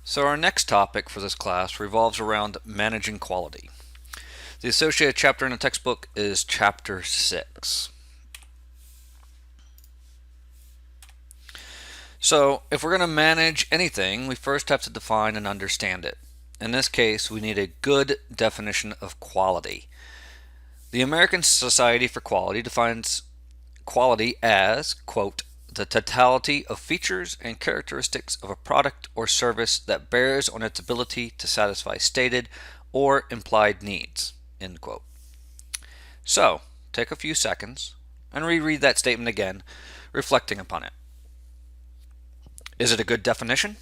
So our next topic for this class revolves around managing quality. The associated chapter in the textbook is Chapter 6. So if we're going to manage anything, we first have to define and understand it. In this case, we need a good definition of quality. The American Society for Quality defines quality as, quote, the totality of features and characteristics of a product or service that bears on its ability to satisfy stated or implied needs, end quote. So, take a few seconds and reread that statement again, reflecting upon it. Is it a good definition?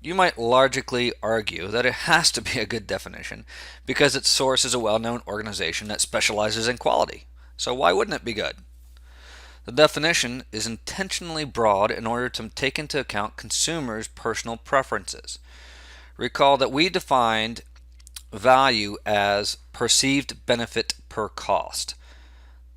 You might logically argue that it has to be a good definition because its source is a well-known organization that specializes in quality. So why wouldn't it be good? The definition is intentionally broad in order to take into account consumers' personal preferences. Recall that we defined value as perceived benefit per cost.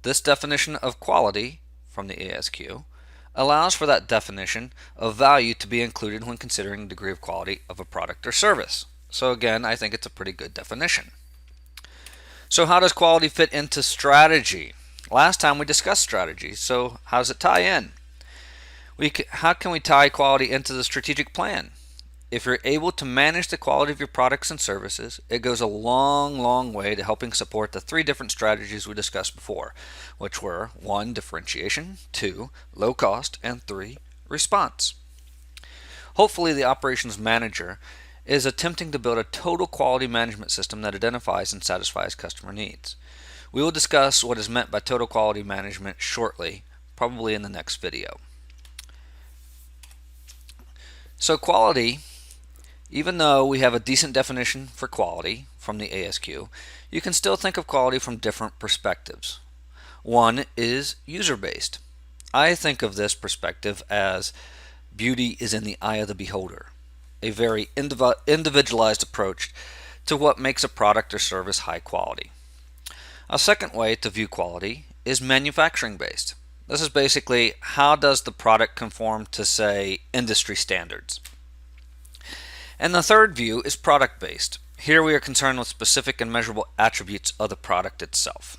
This definition of quality from the ASQ allows for that definition of value to be included when considering the degree of quality of a product or service. So again, I think it's a pretty good definition. So how does quality fit into strategy? Last time we discussed strategy, so how does it tie in? How can we tie quality into the strategic plan? If you're able to manage the quality of your products and services, it goes a long way to helping support the three different strategies we discussed before, which were 1. Differentiation, 2. Low cost, and 3. Response. Hopefully the operations manager is attempting to build a total quality management system that identifies and satisfies customer needs. We will discuss what is meant by total quality management shortly, probably in the next video. So quality, even though we have a decent definition for quality from the ASQ, you can still think of quality from different perspectives. One is user-based. I think of this perspective as beauty is in the eye of the beholder, a very individualized approach to what makes a product or service high quality. A second way to view quality is manufacturing based. This is basically how does the product conform to, say, industry standards. And the third view is product based. Here we are concerned with specific and measurable attributes of the product itself.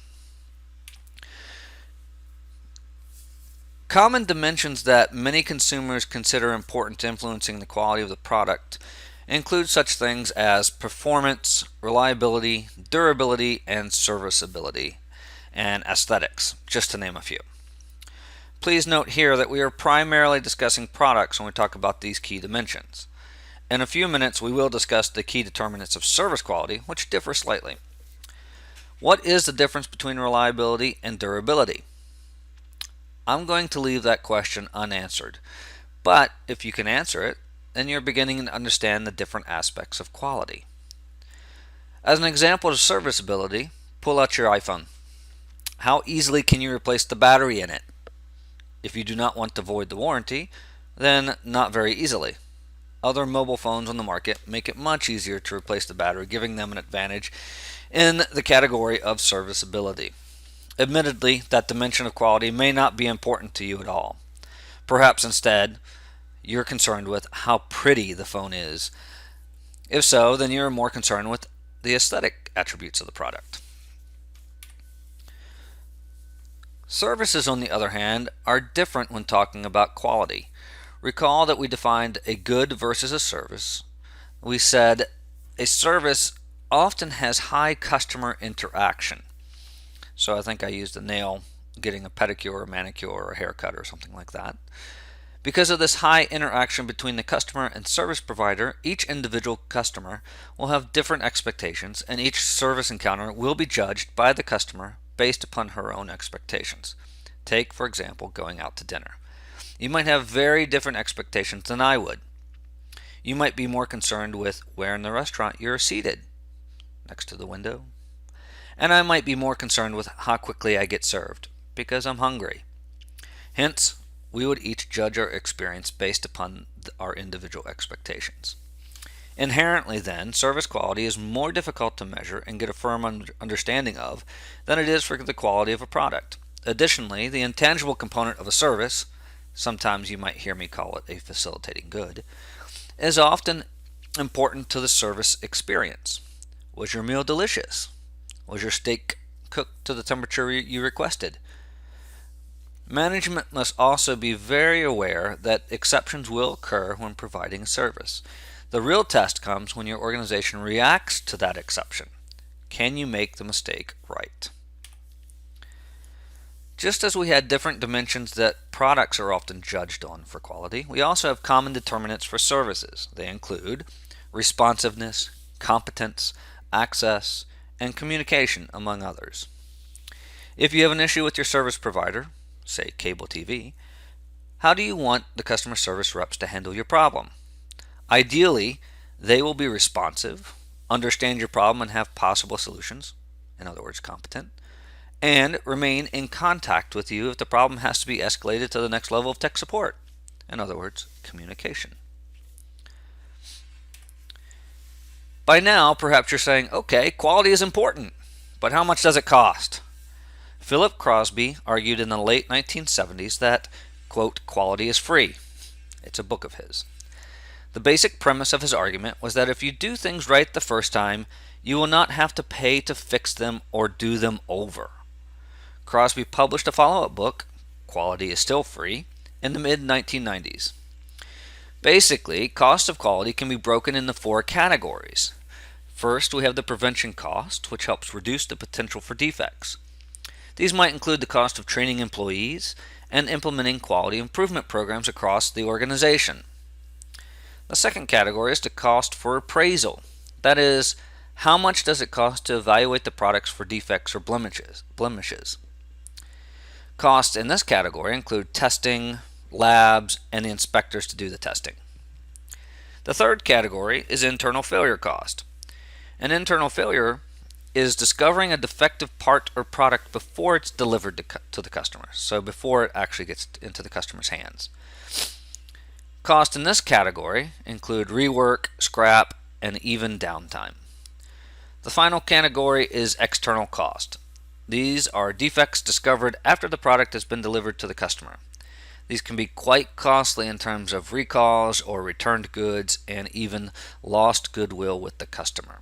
Common dimensions that many consumers consider important to influencing the quality of the product include such things as performance, reliability, durability, and serviceability, and aesthetics, just to name a few. Please note here that we are primarily discussing products when we talk about these key dimensions. In a few minutes we will discuss the key determinants of service quality, which differ slightly. What is the difference between reliability and durability? I'm going to leave that question unanswered, but if you can answer it, then you're beginning to understand the different aspects of quality. As an example of serviceability, pull out your iPhone. How easily can you replace the battery in it? If you do not want to void the warranty, then not very easily. Other mobile phones on the market make it much easier to replace the battery, giving them an advantage in the category of serviceability. Admittedly, that dimension of quality may not be important to you at all. Perhaps instead, you're concerned with how pretty the phone is. If so, then you're more concerned with the aesthetic attributes of the product. Services, on the other hand, are different when talking about quality. Recall that we defined a good versus a service. We said a service often has high customer interaction. So I think I used a nail getting a pedicure or manicure or a haircut or something like that. Because of this high interaction between the customer and service provider, each individual customer will have different expectations, and each service encounter will be judged by the customer based upon her own expectations. Take, for example, going out to dinner. You might have very different expectations than I would. You might be more concerned with where in the restaurant you're seated, next to the window. And I might be more concerned with how quickly I get served, because I'm hungry. Hence, we would each judge our experience based upon our individual expectations. Inherently then, service quality is more difficult to measure and get a firm understanding of than it is for the quality of a product. Additionally, the intangible component of a service, sometimes you might hear me call it a facilitating good, is often important to the service experience? Was your meal delicious? Was your steak cooked to the temperature you requested? Management must also be very aware that exceptions will occur when providing a service. The real test comes when your organization reacts to that exception. Can you make the mistake right? Just as we had different dimensions that products are often judged on for quality, we also have common determinants for services. They include responsiveness, competence, access, and communication, among others. If you have an issue with your service provider, say cable TV, how do you want the customer service reps to handle your problem? Ideally, they will be responsive, understand your problem and have possible solutions, in other words, competent, and remain in contact with you if the problem has to be escalated to the next level of tech support, in other words, communication. By now, perhaps you're saying, okay, quality is important, but how much does it cost? Philip Crosby argued in the late 1970s that, quote, quality is free. It's a book of his. The basic premise of his argument was that if you do things right the first time, you will not have to pay to fix them or do them over. Crosby published a follow-up book, Quality is Still Free, in the mid-1990s. Basically, cost of quality can be broken into 4 categories. First, we have the prevention cost, which helps reduce the potential for defects. These might include the cost of training employees and implementing quality improvement programs across the organization. The second category is the cost for appraisal. That is, how much does it cost to evaluate the products for defects or blemishes? Costs in this category include testing, labs, and the inspectors to do the testing. The third category is internal failure cost. An internal failure is discovering a defective part or product before it's delivered to the customer, so before it actually gets into the customer's hands. Costs in this category include rework, scrap, and even downtime. The final category is external cost. These are defects discovered after the product has been delivered to the customer. These can be quite costly in terms of recalls or returned goods and even lost goodwill with the customer.